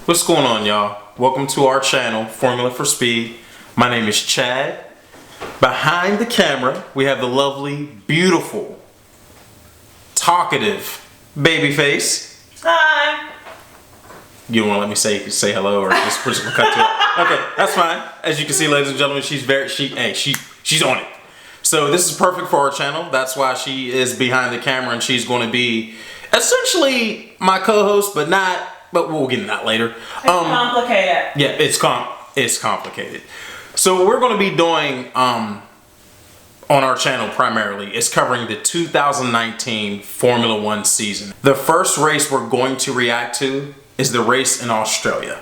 What's going on, y'all? Welcome to our channel, Formula for Speed. My name is Chad. Behind the camera, we have the lovely, beautiful, talkative Babyface. Hi. You don't want to let me say hello or just cut to it? Okay, that's fine. As you can see, ladies and gentlemen, she's on it. So this is perfect for our channel. That's why she is behind the camera, and she's going to be essentially my co-host, but we'll get into that later. It's complicated. Yeah, it's complicated. So what we're going to be doing on our channel primarily is covering the 2019 Formula One season. The first race we're going to react to is the race in Australia.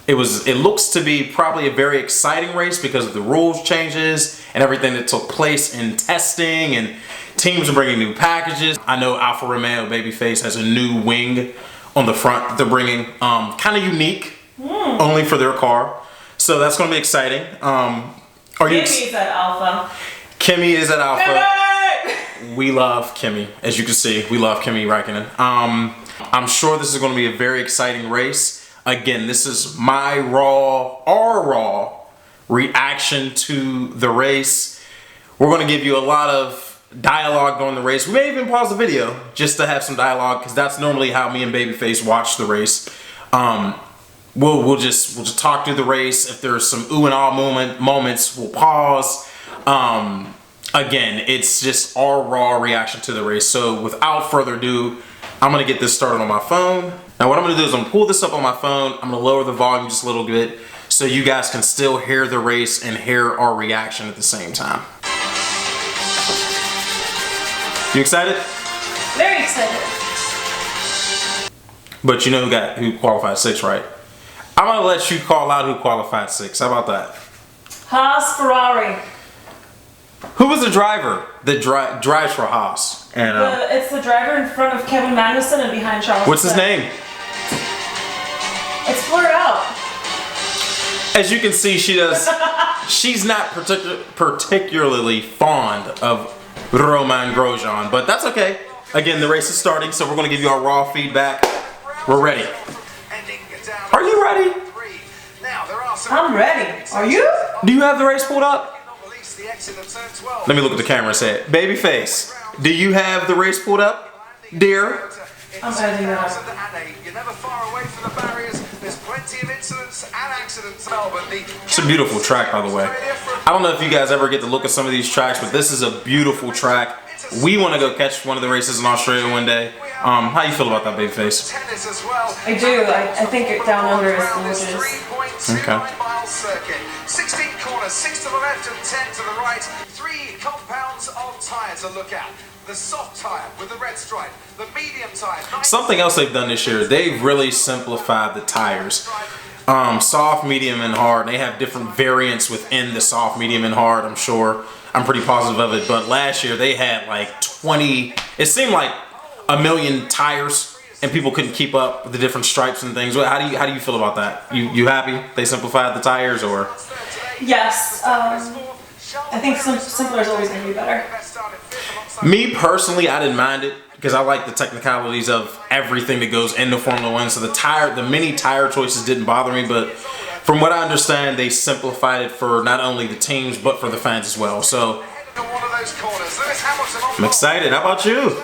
It looks to be probably a very exciting race because of the rules changes and everything that took place in testing, and teams are bringing new packages. I know Alfa Romeo Babyface has a new wing on the front that they're bringing, kind of unique, only for their car. So that's going to be exciting. Kimmy's at Alpha. Kimmy is at Alpha. Kimmy! We love Kimmy. As you can see, we love Kimi Räikkönen. I'm sure this is going to be a very exciting race. Again, this is our raw reaction to the race. We're going to give you a lot of dialogue during the race. We may even pause the video just to have some dialogue, because that's normally how me and Babyface watch the race. We'll just talk through the race. If there's some ooh and ah moments, we'll pause. Again, it's just our raw reaction to the race. So without further ado, I'm gonna get this started on my phone. Now what I'm gonna do is I'm gonna pull this up on my phone. I'm gonna lower the volume just a little bit so you guys can still hear the race and hear our reaction at the same time. You excited? Very excited. But you know who qualified 6, right? I'm gonna let you call out who qualified 6. How about that? Haas Ferrari. Who was the driver that drives for Haas? And It's the driver in front of Kevin Magnussen and behind Charles. what's his name? It's blurred out. As you can see, she's not particularly fond of Romain Grosjean, but that's okay. Again, the race is starting, so we're going to give you our raw feedback. We're ready. Are you ready? I'm ready. Are you? Do you have the race pulled up? Let me look at the camera and say it. Babyface, do you have the race pulled up, dear? I'm editing that up. It's a beautiful track, by the way. I don't know if you guys ever get to look at some of these tracks, but this is a beautiful track. We want to go catch one of the races in Australia one day. How you feel about that, Babyface? I do. I think it down under is delicious. Okay. 16 corners, 6 to the left and 10 to the right. 3 compounds of tyres to look at. The soft tyre with the red stripe, the medium tyre. Something else they've done this year, they've really simplified the tires. Soft, medium, and hard. They have different variants within the soft, medium, and hard, I'm sure. I'm pretty positive of it. But last year they had like 20, it seemed like a million tires, and people couldn't keep up with the different stripes and things. How do you feel about that? You happy they simplified the tires, or? Yes. I think simpler is always going to be better. Me personally, I didn't mind it because I like the technicalities of everything that goes into Formula One. So the many tire choices didn't bother me, but from what I understand, they simplified it for not only the teams but for the fans as well. So I'm excited. How about you?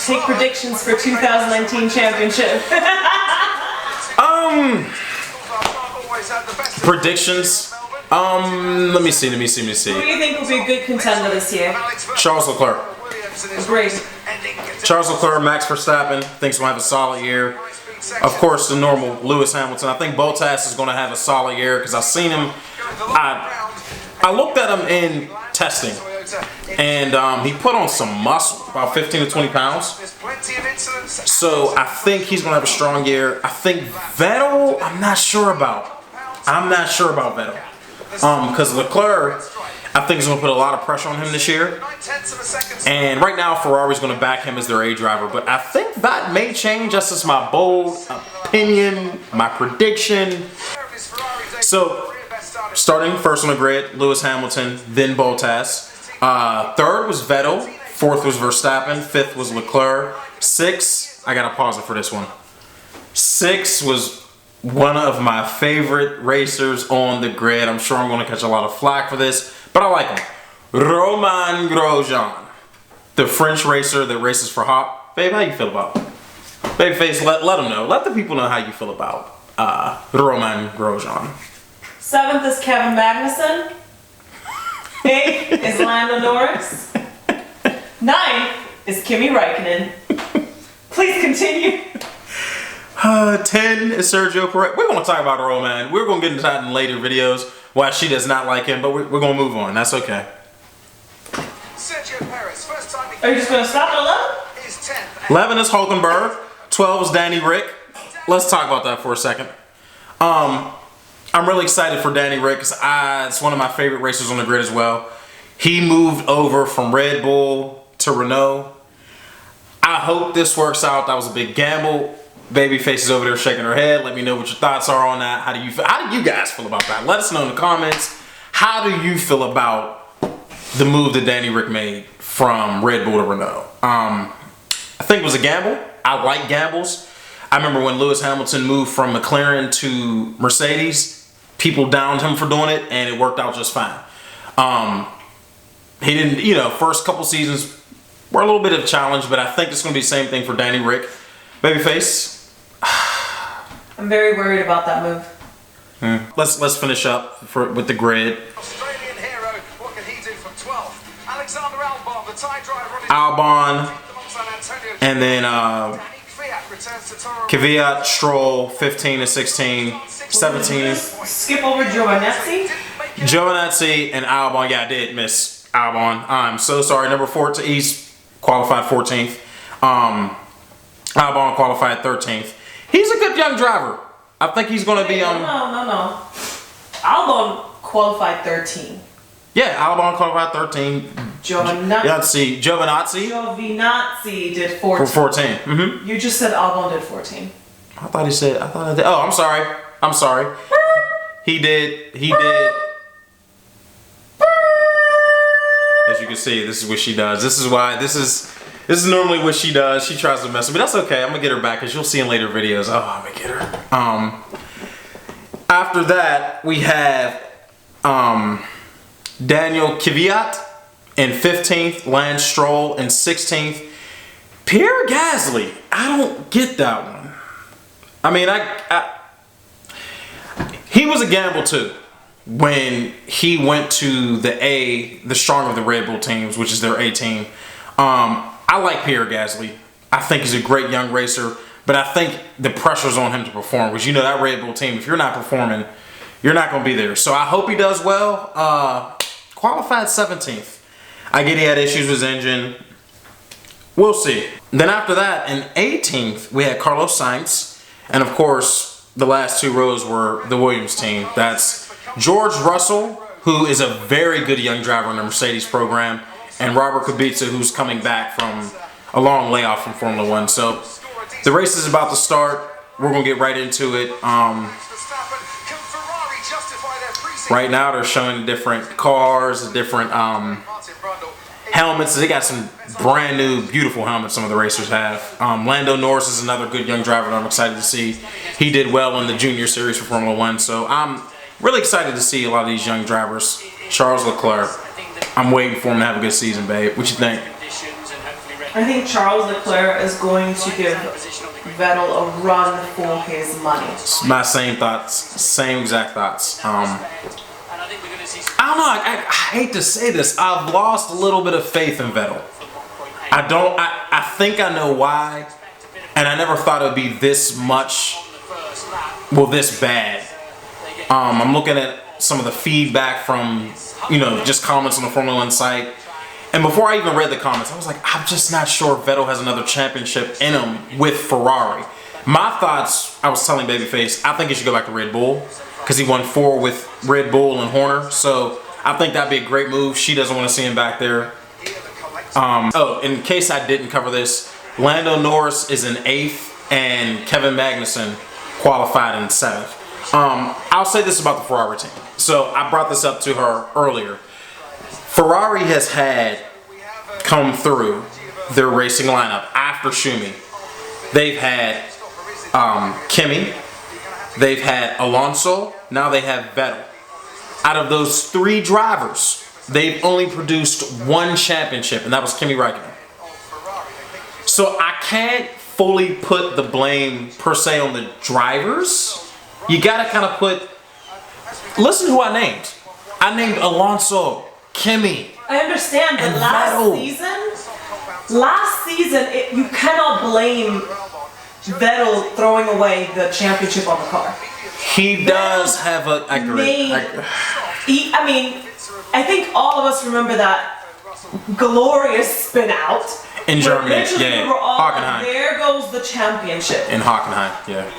Take predictions for 2019 championship. Predictions. Let me see. Who do you think will be a good contender this year? Charles Leclerc. Great. Charles Leclerc, Max Verstappen thinks we'll have a solid year. Of course, the normal Lewis Hamilton. I think Bottas is going to have a solid year because I've seen him. I looked at him in testing, and he put on some muscle, about 15 to 20 pounds. So I think he's going to have a strong year. I think Vettel, I'm not sure about Vettel. Because Leclerc, I think is going to put a lot of pressure on him this year. And right now, Ferrari's going to back him as their A driver. But I think that may change. That's just my bold opinion, my prediction. So, starting first on the grid, Lewis Hamilton, then Bottas. Third was Vettel. Fourth was Verstappen. Fifth was Leclerc. Sixth, I gotta pause it for this one. 6 was one of my favorite racers on the grid. I'm sure I'm gonna catch a lot of flack for this, but I like him. Romain Grosjean, the French racer that races for Hop. Babe, how you feel about him? Babyface, let them know. Let the people know how you feel about Romain Grosjean. 7th is Kevin Magnussen. 8th is Lando Norris. 9th is Kimi Räikkönen. Please continue. 10 is Sergio Perez. We're going to talk about Romain. We're going to get into that in later videos. Why she does not like him, but we're going to move on. That's okay. Sergio Perez, first time Are you just going to stop at 11? is 10th. 11 is Hulkenberg. 12 is Danny Rick. Let's talk about that for a second. I'm really excited for Danny Rick because it's one of my favorite racers on the grid as well. He moved over from Red Bull to Renault. I hope this works out. That was a big gamble. Babyface is over there shaking her head. Let me know what your thoughts are on that. How do you guys feel about that? Let us know in the comments. How do you feel about the move that Danny Rick made from Red Bull to Renault? I think it was a gamble. I like gambles. I remember when Lewis Hamilton moved from McLaren to Mercedes, people downed him for doing it, and it worked out just fine. He didn't, first couple seasons were a little bit of a challenge, but I think it's going to be the same thing for Danny Rick. Babyface. I'm very worried about that move. Let's finish up with the grid. Australian hero, what can he do from 12th? Alexander Albon, the tie driver on his Albon, alongside Antonio. and then Danny Kvyat returns to Toro. Kvyat, Stroll, 15 to 16, 17. Skip over Giovanazzi. Giovinazzi and Albon. Yeah, I did miss Albon. I'm so sorry. Number 14, he's qualified 14th. Albon qualified 13th. He's a good young driver. I think he's going to be No. Albon qualified 13. Yeah, Albon qualified 13. Giovinazzi did 14. For 14. You just said Albon did 14. I thought I did. Oh, I'm sorry. He did. As you can see, this is what she does. This is normally what she does. She tries to mess with me. That's okay. I'm gonna get her back because you'll see in later videos. Oh, I'm gonna get her. After that, we have Daniel Kvyat in 15th, Lance Stroll in 16th. Pierre Gasly, I don't get that one. I mean, he was a gamble too when he went to the strong of the Red Bull teams, which is their A team. I like Pierre Gasly. I think he's a great young racer, but I think the pressure's on him to perform, because that Red Bull team, if you're not performing, you're not going to be there. So I hope he does well. Qualified 17th. I get he had issues with his engine. We'll see. Then after that, in 18th, we had Carlos Sainz. And of course, the last two rows were the Williams team. That's George Russell, who is a very good young driver in the Mercedes program, and Robert Kubica, who's coming back from a long layoff from Formula One. So the race is about to start. We're going to get right into it. Right now, they're showing different cars, different helmets. They got some brand new, beautiful helmets some of the racers have. Lando Norris is another good young driver that I'm excited to see. He did well in the junior series for Formula One. So I'm really excited to see a lot of these young drivers. Charles Leclerc. I'm waiting for him to have a good season, babe. What you think? I think Charles Leclerc is going to give Vettel a run for his money. My same thoughts. Same exact thoughts. I don't know. I hate to say this. I've lost a little bit of faith in Vettel. I think I know why. And I never thought it would be this much, this bad. I'm looking at some of the feedback from, just comments on the Formula One site. And before I even read the comments, I was like, I'm just not sure Vettel has another championship in him with Ferrari. My thoughts, I was telling Babyface, I think he should go back to Red Bull because he won 4 with Red Bull and Horner. So I think that'd be a great move. She doesn't want to see him back there. In case I didn't cover this, Lando Norris is in 8th and Kevin Magnussen qualified in 7th. I'll say this about the Ferrari team. So I brought this up to her earlier. Ferrari has had come through their racing lineup after Schumi They've had Kimi. They've had Alonso. Now they have Vettel. Out of those 3 drivers, they've only produced 1 championship, and that was Kimi Räikkönen. So I can't fully put the blame per se on the drivers. You gotta kind of put. Listen to who I named. I named Alonso, Kimi. I understand, but And last season, you cannot blame Vettel throwing away the championship on the car. He does have a. I agree. I think all of us remember that glorious spin out In Germany, literally yeah. we were all like, Hockenheim. there goes the championship. In Hockenheim, yeah.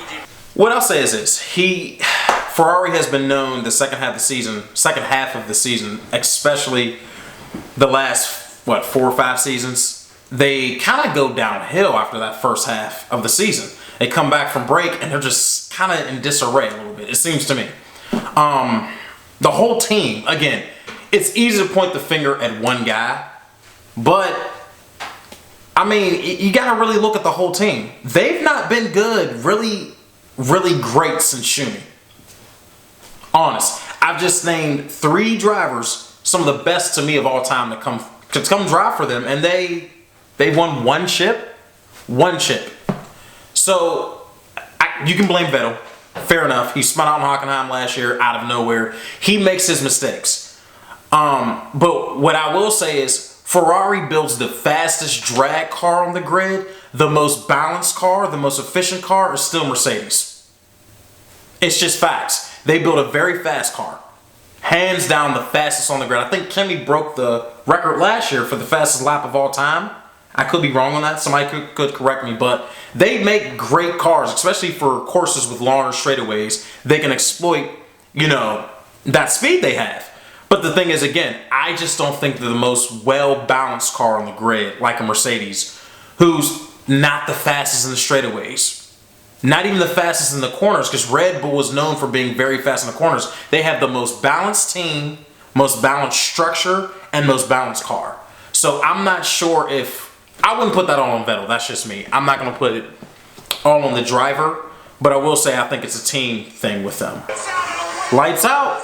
What I'll say is this: Ferrari has been known the second half of the season, especially the last 4 or 5 seasons. They kind of go downhill after that first half of the season. They come back from break and they're just kind of in disarray a little bit. It seems to me. The whole team, again, it's easy to point the finger at one guy, but I mean, you got to really look at the whole team. They've not been good, really great since Schumi. Honest. I've just named 3 drivers, some of the best to me of all time, to come drive for them, and they won 1 chip. 1 chip. So, you can blame Vettel. Fair enough. He spun out in Hockenheim last year out of nowhere. He makes his mistakes. But what I will say is Ferrari builds the fastest drag car on the grid. The most balanced car, the most efficient car is still Mercedes. It's just facts. They build a very fast car. Hands down the fastest on the grid. I think Kimi broke the record last year for the fastest lap of all time. I could be wrong on that. Somebody could correct me. But they make great cars, especially for courses with longer straightaways. They can exploit, that speed they have. But the thing is, again, I just don't think they're the most well-balanced car on the grid, like a Mercedes, who's not the fastest in the straightaways. Not even the fastest in the corners, because Red Bull is known for being very fast in the corners. They have the most balanced team, most balanced structure, and most balanced car. So I'm not sure if... I wouldn't put that all on Vettel. That's just me. I'm not going to put it all on the driver, but I will say I think it's a team thing with them. Lights out.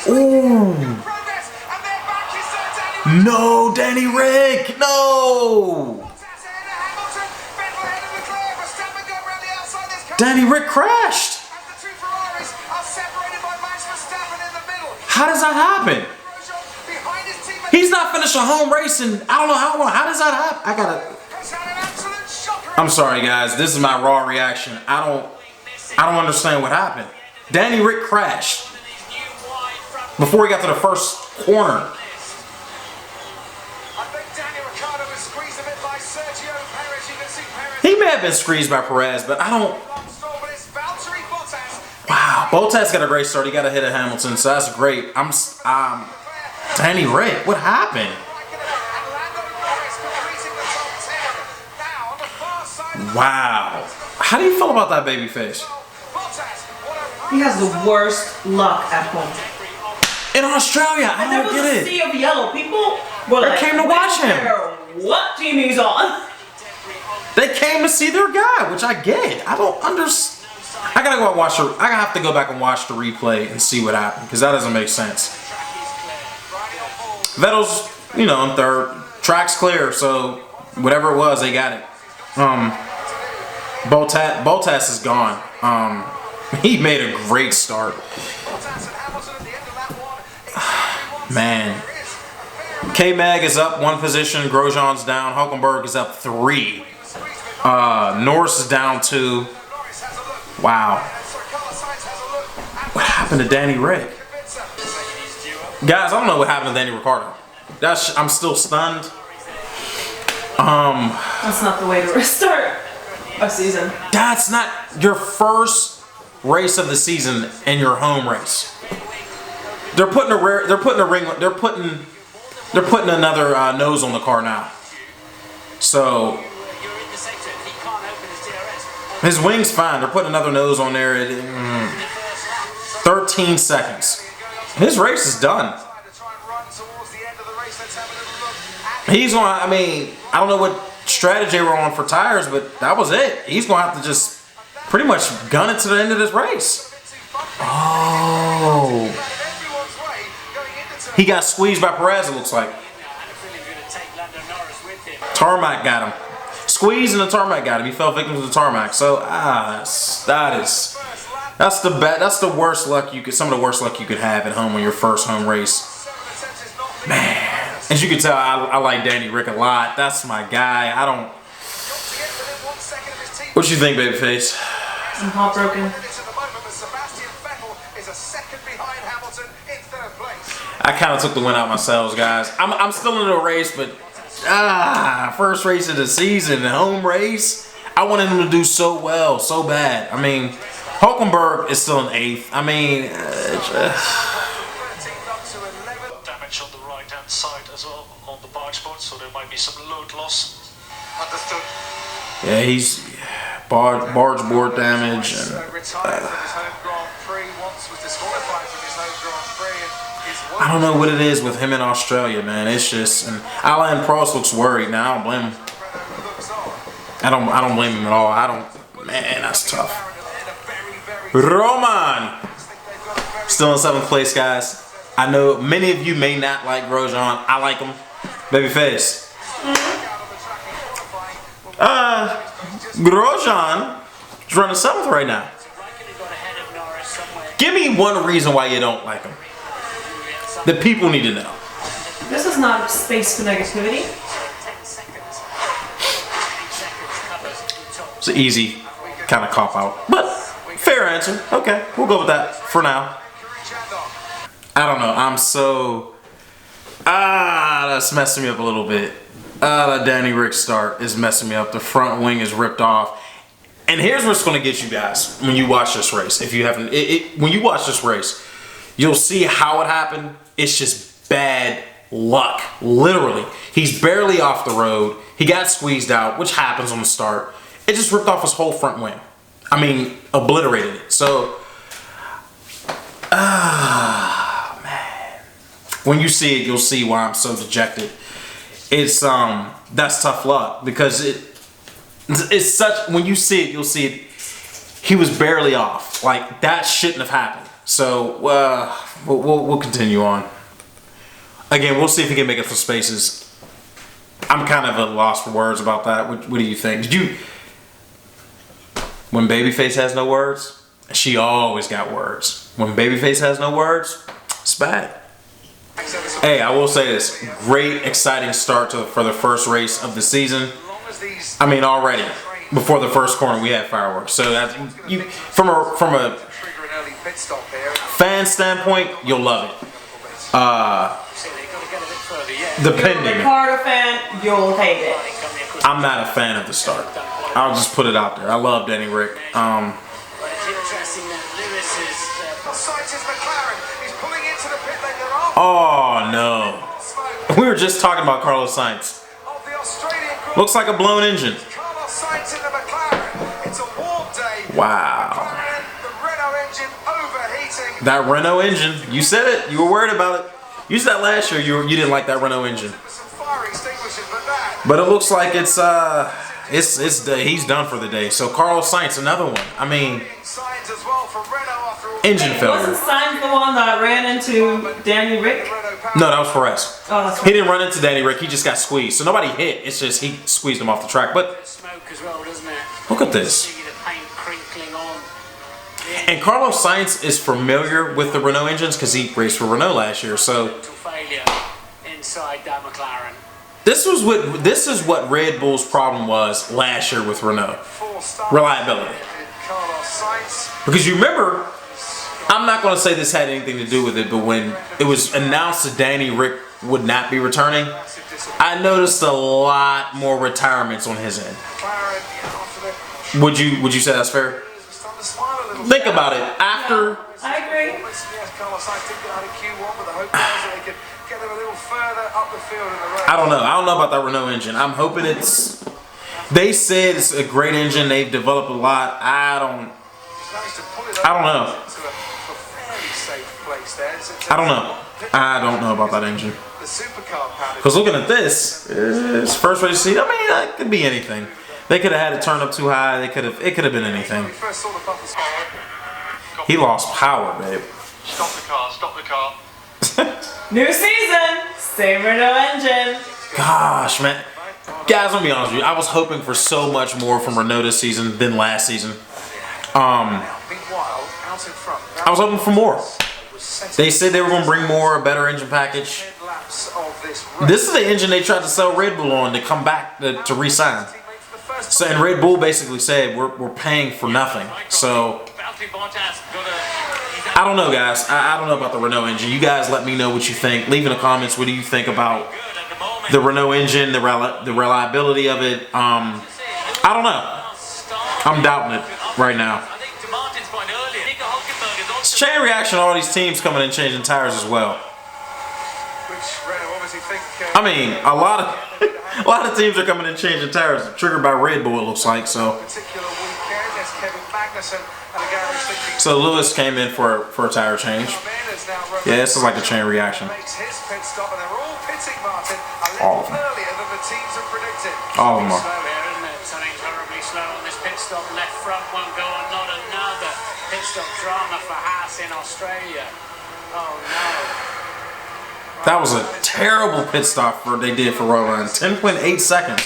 Ooh. No, Danny Rick. No. Danny Rick crashed. How does that happen? He's not finished a home race and I don't know how long. How does that happen? I'm sorry, guys. This is my raw reaction. I don't understand what happened. Danny Rick crashed before he got to the first corner. He may have been squeezed by Perez, but I don't. Wow, Bottas got a great start. He got ahead of Hamilton, so that's great. Danny Rick, what happened? Wow. How do you feel about that baby face? He has the worst luck at home. In Australia, I don't get it. There was a sea of yellow. People were like, came to watch him. What team he's on? They came to see their guy, which I get. I don't understand. I gotta go watch I have to go back and watch the replay and see what happened, because that doesn't make sense. Vettel's, in third. Track's clear, so whatever it was, they got it. Bottas is gone. He made a great start. Man. K-Mag is up 1 position. Grosjean's down. Hulkenberg is up 3. Norris is down 2. Wow. What happened to Danny Rick? Guys, I don't know what happened to Danny Ricciardo. I'm still stunned. That's not the way to restart a season. That's not your first race of the season and your home race. They're putting another nose on the car now. So his wing's fine. They're putting another nose on there at 13 seconds. His race is done. He's going. I don't know what strategy were on for tires, but that was it. He's going to have to just pretty much gun it to the end of this race. Oh. He got squeezed by Perez, it looks like. Tarmac got him. Squeeze and the tarmac got him. He fell victim to the tarmac. So that's the worst luck you could. Some of the worst luck you could have at home on your first home race. Man, as you can tell, I like Danny Rick a lot. That's my guy. I don't. What you think, babyface? I'm heartbroken. I kind of took the win out myself, guys. I'm still in the race, but first race of the season, home race. I wanted him to do so well, so bad. I mean, Hulkenberg is still an 8th. I mean, damage on the right-hand side as well on the barge board, so there might be some load loss. Understood. yeah, he's barge board damage. And, Retired from his home Grand Prix, once was disqualified from his home Grand Prix, and his I don't know what it is with him in Australia, man. It's just, and Alain Prost looks worried now. I don't blame him. I don't blame him at all. Man, that's tough. Roman still in 7th place, guys. I know many of you may not like Grosjean. I like him. Babyface. Grosjean is running 7th right now. Give me one reason why you don't like him. The people need to know. This is not a space for negativity. It's an easy kind of cop out, but fair answer. Okay, we'll go with that for now. I don't know. I'm so that's messing me up a little bit. That Danny Rick start is messing me up. The front wing is ripped off. And here's what's going to get you guys when you watch this race. If you haven't, when you watch this race, you'll see how it happened. It's just bad luck. Literally, he's barely off the road. He got squeezed out, which happens on the start. It just ripped off his whole front wing. I mean, obliterated it. So, man. When you see it, you'll see why I'm so dejected. It's that's tough luck because it's such. When you see it, you'll see it. He was barely off. Like that shouldn't have happened. So we'll continue on. Again, we'll see if he can make up some spaces. I'm kind of at a loss for words about that. What do you think? Did you? When Babyface has no words, she always got words. When Babyface has no words, it's bad. Hey, I will say this. Great, exciting start for the first race of the season. I mean, already, before the first corner, we had fireworks. So that's, from a fan standpoint, you'll love it. Depending. If you're a Ricardo fan, you'll hate it. I'm not a fan of the start. I'll just put it out there. I love Danny Rick. Oh no. We were just talking about Carlos Sainz. Looks like a blown engine. Wow. That Renault engine. You said it. You were worried about it. You said that last year. You didn't like that Renault engine. But it looks like he's done for the day. So Carlos Sainz, another one. I mean, engine failure. Wasn't Sainz the one that ran into Danny Rick? No, that was Perez. Oh, that's right. He didn't run into Danny Rick. He just got squeezed. So nobody hit. It's just he squeezed him off the track. But look at this. And Carlos Sainz is familiar with the Renault engines because he raced for Renault last year. So this is what Red Bull's problem was last year with Renault. Reliability. Because you remember, I'm not going to say this had anything to do with it, but when it was announced that Danny Rick would not be returning, I noticed a lot more retirements on his end. Would you say that's fair? Think about it. After I agree. I don't know. I don't know about that Renault engine. I'm hoping it's. They said it's a great engine. They've developed a lot. I don't know. I don't know. I don't know about that engine. The supercar pounded. Because looking at this, it's first race seat. I mean, that could be anything. They could have had it turned up too high. It could have been anything. We first saw the bumpers. He lost power, babe. Stop the car, stop the car. New season, same Renault engine. Gosh, man. Guys, let me be honest with you. I was hoping for so much more from Renault this season than last season. Meanwhile, out in front. I was hoping for more. They said they were going to bring more, a better engine package. Laps of this This is the engine they tried to sell Red Bull on to come back to re-sign. So, and Red Bull basically said we're paying for nothing. So I don't know, guys. I don't know about the Renault engine. You guys let me know what you think. Leave in the comments what do you think about the Renault engine, the reliability of it. I don't know. I'm doubting it right now. It's a chain reaction to all these teams coming in changing tires as well. Which Renault obviously think. I mean, a lot of teams are coming in changing tires, triggered by Red Bull. It looks like so. Particular weekend, there's Kevin Magnussen and a garage thinking. So Lewis came in for a tire change. Yeah, this is like a chain reaction. Makes his pit stop, and they're all pitting, Martin, a All little of them. earlier than the teams have predicted. All of them are. Slow here, isn't it? Something terribly slow on this pit stop. Left front won't go on, not another pit stop drama for Haas in Australia. Oh no. That was a terrible pit stop they did for Romain. 10.8 seconds.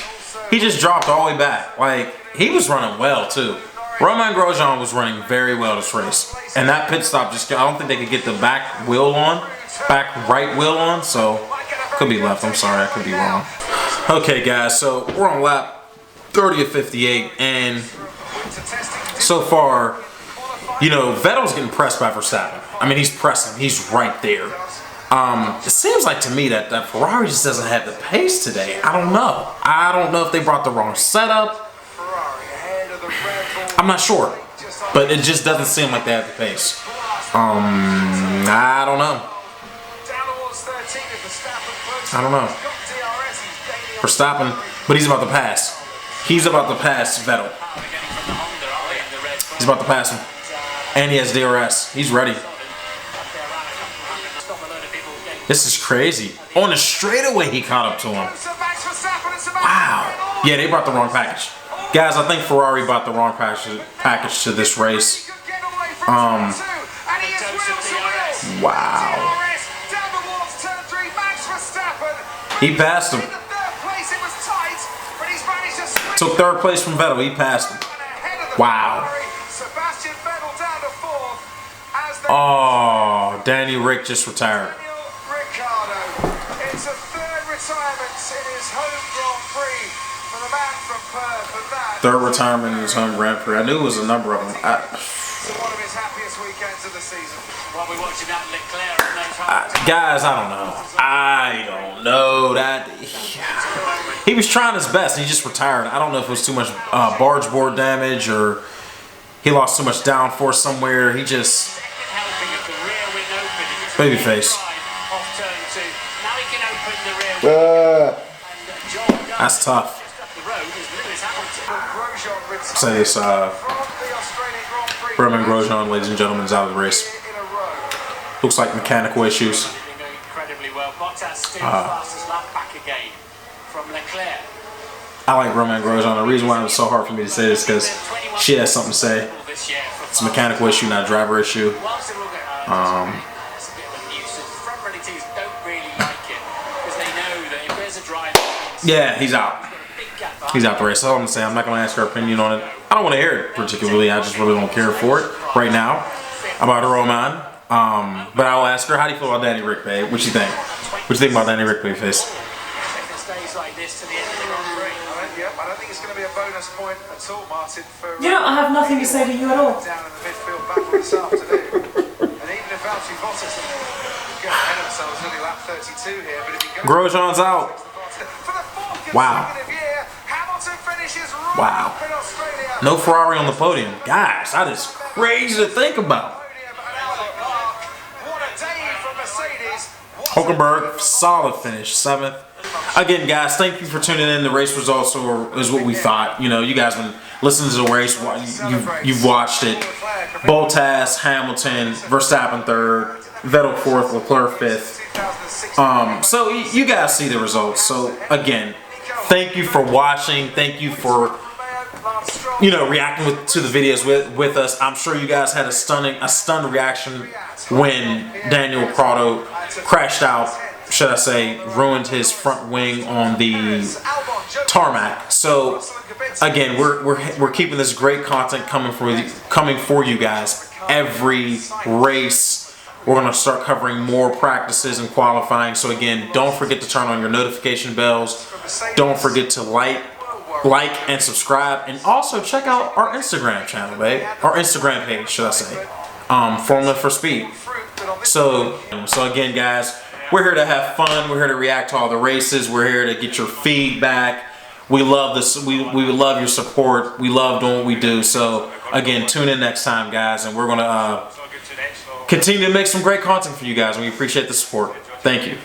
He just dropped all the way back. Like, he was running well too. Romain Grosjean was running very well this race. And that pit stop just, I don't think they could get the back right wheel on. So, could be left. I'm sorry, I could be wrong. Okay, guys, so we're on lap 30 of 58. And so far, you know, Vettel's getting pressed by Verstappen. I mean, he's pressing. He's right there. It seems like to me that Ferrari just doesn't have the pace today. I don't know. I don't know if they brought the wrong setup. I'm not sure. But it just doesn't seem like they have the pace. I don't know. I don't know. Verstappen, but he's about to pass. He's about to pass Vettel. He's about to pass him. And he has DRS. He's ready. This is crazy. On the straightaway, he caught up to him. Wow. Yeah, they brought the wrong package. Guys, I think Ferrari brought the wrong package to this race. Wow. He passed him. Took third place from Vettel. He passed him. Wow. Oh, Danny Rick just retired. It's a third retirement in his home Grand Prix for the man from Perth, and that Third retirement in his home Grand Prix. I knew it was a number of them. one of his happiest weekends of the season. While we're watching that Leclerc and no time. Guys, I don't know. I don't know that he was trying his best and he just retired. I don't know if it was too much barge board damage or he lost too much downforce somewhere. He just Helping of the rear wing opening. babyface. Off turn two. Now he can open the rear wing. That's tough. The road is Lewis Hamilton. Grosjean retired Say this, from the Australian Grand Prix. Romain Grosjean, ladies and gentlemen, is out of the race. In a row. Looks like mechanical issues. Doing incredibly well. Bottas still fastest lap back again from Leclerc. I like Romain Grosjean. The reason why it was so hard for me to say this is because she has something to say. This year for It's a mechanical issue, not a driver issue. whilst it will get that's a bit of a nuisance. Front running teams don't really like it because they know that if there's a driver, Yeah, he's out. big gap behind. He's out the race. That's all I'm gonna say. I'm not gonna ask her opinion on it. I don't want to hear it particularly. I just really don't care for it right now about Romain. But I'll ask her, how do you feel about Danny Rick, babe? What you think? What you think about Danny Rick, babyface? If it stays like this to the end of the Grand Prix. I don't think it's going to be a bonus point at all, Martin, for You know, I have nothing to say to you at all. down in the midfield battle this afternoon. And even if Valtteri Bottas can get ahead of themselves, only lap 32 here, but if he goes Grosjean's out. for the fourth Wow. consecutive year, Hamilton finishes right Wow. up in Australia. No Ferrari on the podium. Guys, that is crazy to think about. Podium at Albert Park. What a day for Mercedes. Hulkenberg, solid finish, 7th. Again, guys, thank you for tuning in. The race results is what we thought. You know, you guys been listening to the race. You've watched it. Bottas, Hamilton, Verstappen 3rd, Vettel 4th, Leclerc 5th. So you guys see the results. So again, thank you for watching. Thank you for reacting to the videos with us. I'm sure you guys had a stunned reaction when Daniel Ricciardo crashed out, should I say, ruined his front wing on the tarmac. So again, we're keeping this great content coming for you guys every race. We're going to start covering more practices and qualifying. So again, don't forget to turn on your notification bells. Don't forget to like and subscribe, and also check out our Instagram channel, babe. Our Instagram page, should I say. Formula for Speed. So again, guys, we're here to have fun. We're here to react to all the races. We're here to get your feedback. We love this. We love your support. We love doing what we do. So again, tune in next time, guys, and we're gonna continue to make some great content for you guys. We appreciate the support. Thank you.